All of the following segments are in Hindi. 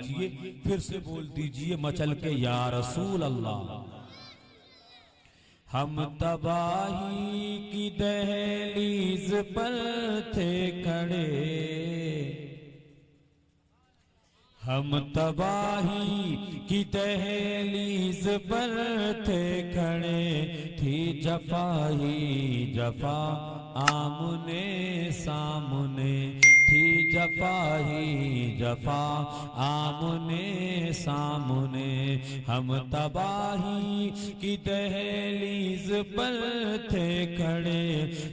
लीजिए, फिर से बोल दीजिए मचल के या रसूल अल्लाह। हम तबाही की दहलीज पर थे खड़े, हम तबाही की दहलीज पर थे खड़े, थी जफाही जफा आमने सामने, थी जफाही जफा आमने सामने। हम तबाही की दहलीज पर थे खड़े,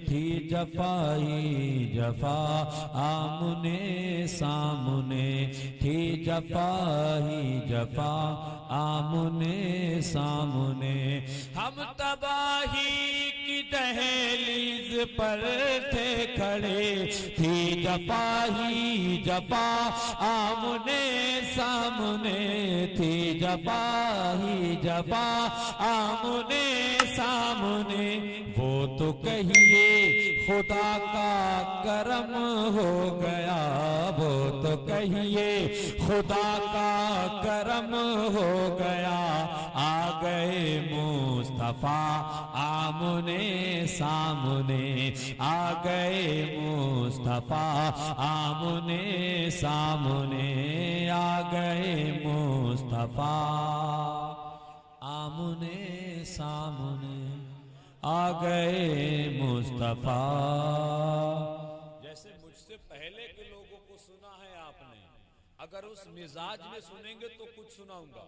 थी जफाही जफा आमने सामने, थी जफाही जफा आमने सामने। हम तबाही की दहलीज पर थे खड़े, थी जफाही जफा आमने सामने, थी जफाही जफा आमने सामने। वो तो कहिए खुदा का करम हो गया, वो तो कहिए खुदा का करम हो गया, आ गए मुस्तफा आमने सामने, आ गए मुस्तफा आमने सामने, आ गए मुस्तफा आमने सामने, आ गए मुस्तफा। जैसे मुझसे पहले के लोगों को सुना है आपने, अगर उस मिजाज में सुनेंगे तो कुछ सुनाऊंगा,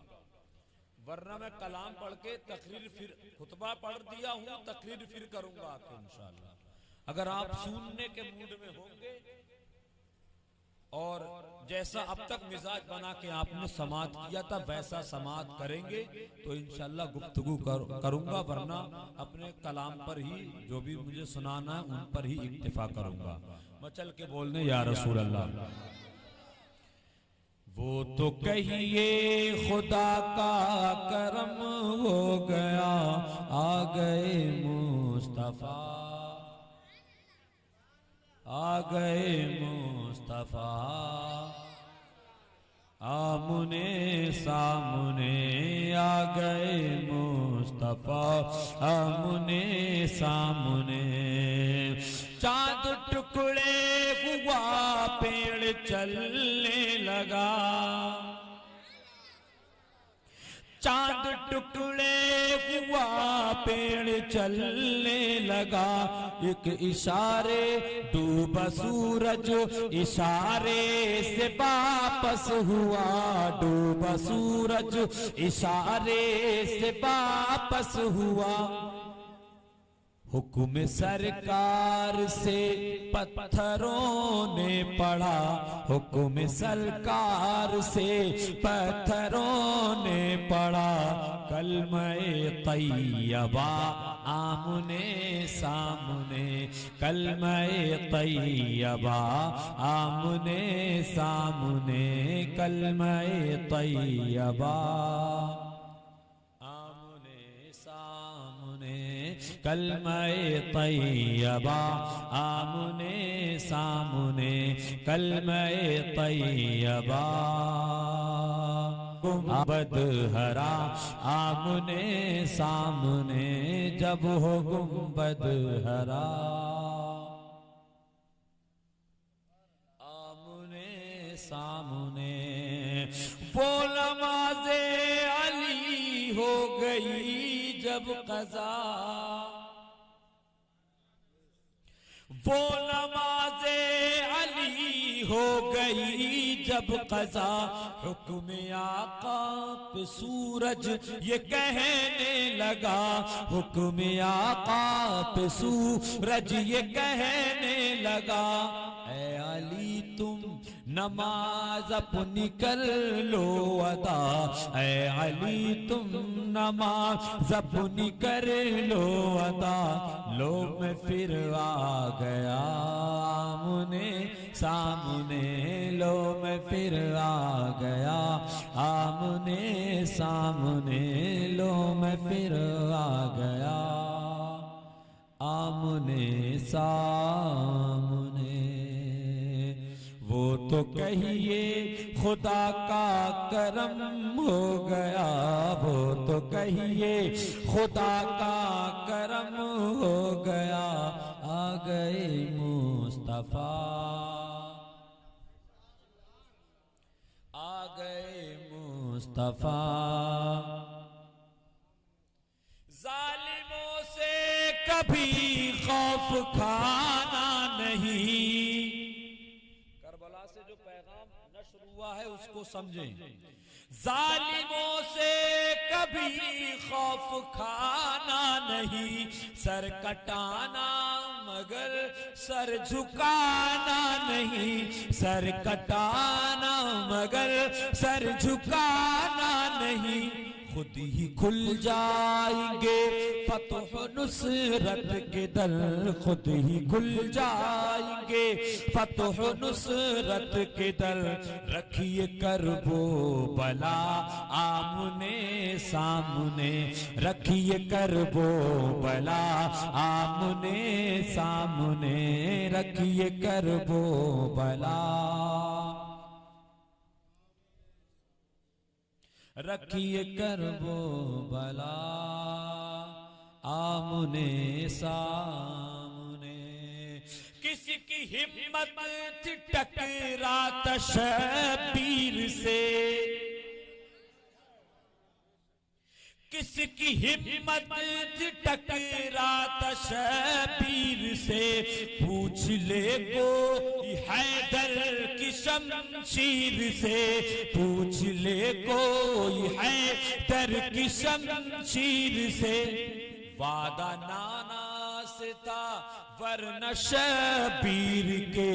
वरना मैं कलाम पढ़ के तकरीर फिर खुतबा पढ़ दिया हूं, तकरीर फिर करूंगा आपको इंशाअल्लाह। अगर आप सुनने के मूड में होंगे और जैसा अब तक मिजाज बना के आपने समात किया था वैसा समात करेंगे तो इंशाअल्लाह गुफ्तगू करूंगा, वरना अपने कलाम पर ही जो भी मुझे सुनाना है उन पर ही इक्तिफा करूंगा। मचल के बोलने या रसूल अल्लाह। वो तो कहिए खुदा का करम हो गया, आ गए मुस्तफा, आ गए मुस्तफा आमने सामने, आ गए मुस्तफा आमने सामने। चांद टुकड़े हुआ पेड़ चलने लगा, चांद टुकड़े हुआ पेड़ चलने लगा, एक इशारे डूबा सूरज इशारे से वापस हुआ, डूबा सूरज इशारे से वापस हुआ। हुक्म सरकार से पत्थरों ने पड़ा, हुक्म सरकार से पत्थरों ने पड़ा, कलमे तैयबा आमने सामने, कलमे तैयबा आमने सामने, कलमे तैयबा कलमे तैयबा आमने सामने, कलमे तैयबा। गुंबद हरा आमने सामने, जब हो गुंबद हरा आमने सामने। वो नमाज़े अली हो गई जब क़ज़ा, वो नमाज़े अली हो गई जब क़ज़ा, हुक्म आका पे सूरज ये कहने लगा, हुक्म आका पे सूरज ये कहने लगा, ऐ अली तुम नमाज अपनी कर लो अदा, ऐ अली तुम नमाज अपनी कर लो अदा। लो मैं फिर आ गया आमने सामने, लो मैं फिर आ गया आमने सामने, लो मैं फिर आ गया आमने सामने। वो तो कहिए खुदा का करम हो गया, वो तो कहिए खुदा का करम हो गया, आ गए मुस्तफा, आ गए मुस्तफा। जालिमों से कभी खौफ खाना नहीं, करबला से जो पैगाम नश्र हुआ है उसको समझें। जालिमों से कभी खौफ खाना नहीं, सर कटाना मगर सर झुकाना नहीं, सर कटाना मगर सर झुकाना नहीं। खुद ही खुल जाएंगे फतह नुसरत के दर, खुद ही खुल जाएंगे फतह नुसरत के दर। रखिए करबो बला आमने सामने, रखिए करबो बला आमने सामने, रखिए करबो बला, रखिए करबो बला आमने सामने। किसी की हिम्मत थी टकराता शबीर से, किसकी हिम्मत थी टकराता शबीर से। पूछ ले कोई हैदर की शमशीर से, पूछ ले कोई हैदर की शमशीर से। वादा नाना से था वरना शबीर के,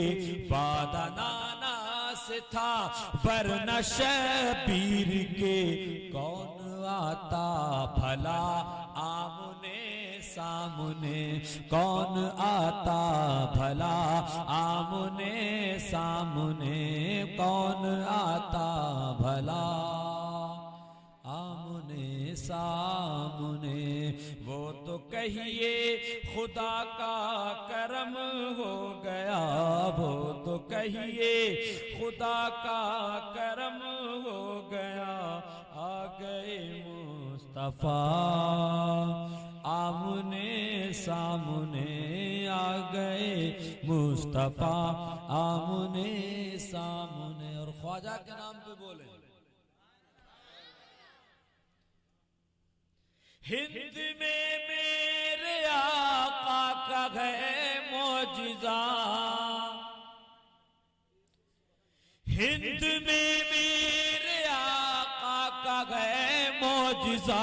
वादा नाना से था वरना शबीर के। कौन आता भला आमने सामने, कौन आता भला आमने सामने, कौन आता भला आमने सामने। वो तो कहिए खुदा का करम हो गया, वो तो कहिए खुदा का करम हो गया, आ गए मुस्तफा आमने सामने, आ गए मुस्तफा आमने सामने। और ख्वाजा के नाम पे बोले, हिंद में मेरे आका का है मौजिज़ा, हिंद में मेरे आका का है मौजिज़ा।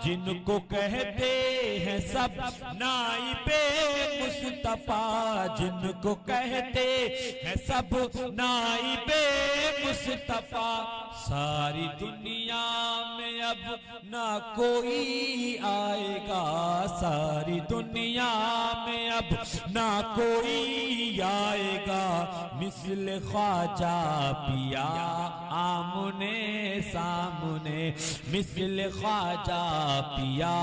जिनको कहते हैं सब नाइबे मुस्तफा, जिनको कहते हैं सब नाइबे मुस्तफा। सारी दुनिया में अब ना कोई आएगा, सारी दुनिया में अब ना कोई आएगा। मिस्ल ख्वाजा पिया आमने सामने, मिस्ल ख्वाजा पिया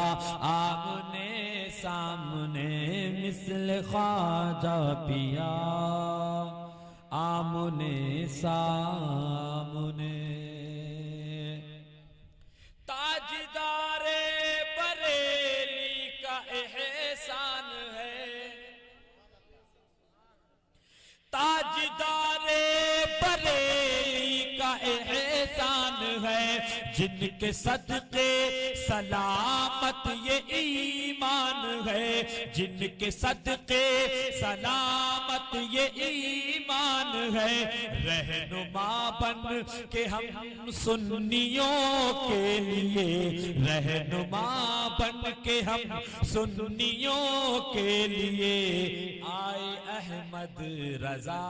आमने सामने, मिस्ल ख्वाजा पिया आमने सामने। ताजदारे बरेली का एहसान है, ताजदारे बरेली का एहसान है। जिनके सदके सलामत ये ईमान है, जिनके सदके सलामत ये ईमान है। रहनुमा बन के हम सुन्नियों के लिए, रहनुमा बन के हम सुन्नियों के लिए। आए अहमद रजा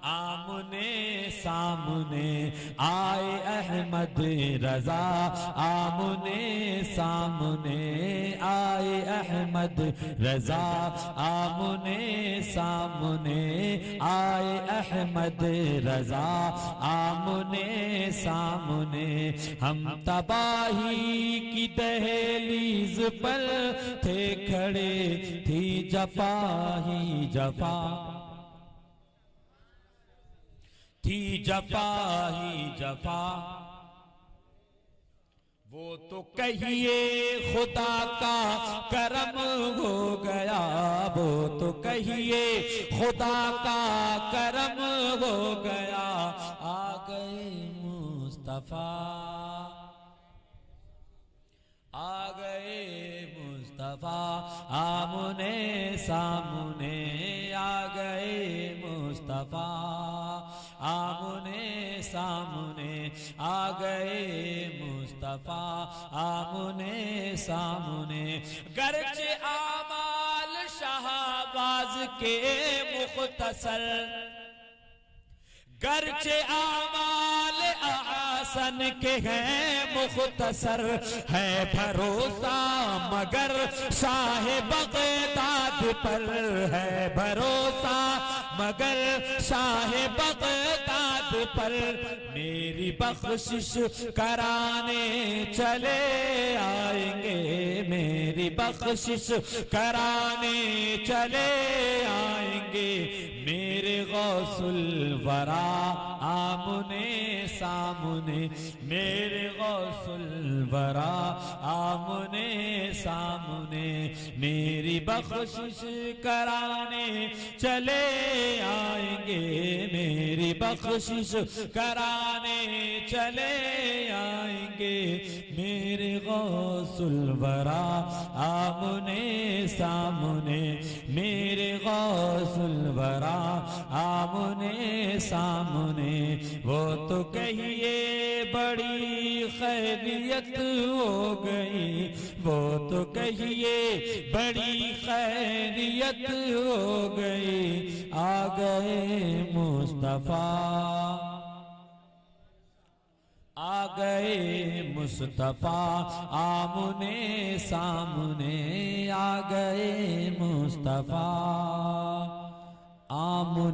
आमने सामने, आए अहमद रजा आमने सामने, आए अहमद रजा आमने सामने, आए अहमद रजा आमने सामने। हम तबाही की दहलीज पर थे खड़े, थी जफा ही जफा, थी जफा ही जफा, वो तो कहिए खुदा का करम हो गया, वो तो कहिए खुदा का करम हो गया। आ गए मुस्तफा, आ गए मुस्तफा, आमने सामने आ गए मुस्तफा, आमने सामने आ गए मुस्तफा, आमने सामने। गर्चे आमाल शाहबाज के मुख्तसर, गर्चे आमाल आसन के हैं मुख्तसर, है भरोसा मगर शाह बगदाद पर, है भरोसा मगर शाह बगदाद पर। मेरी बख्शिश कराने चले आएंगे, मेरी बख्शिश कराने चले आएंगे। मेरे गौसुल वरा आमने सामने, मेरे गौसुल वरा आमने सामने। मेरी बख्शिश कराने चले आएंगे, मेरी बख्शिश कराने चले आएंगे। मेरे गौसुल वरा आमने सामने, मेरे गौसुल वरा आमने सामने। वो तो कहिए बड़ी खैरियत हो गई, वो तो कहिए बड़ी खैरियत हो गई। आ गए मुस्तफा, आ गए मुस्तफा, आमने सामने आ गए मुस्तफा, आमने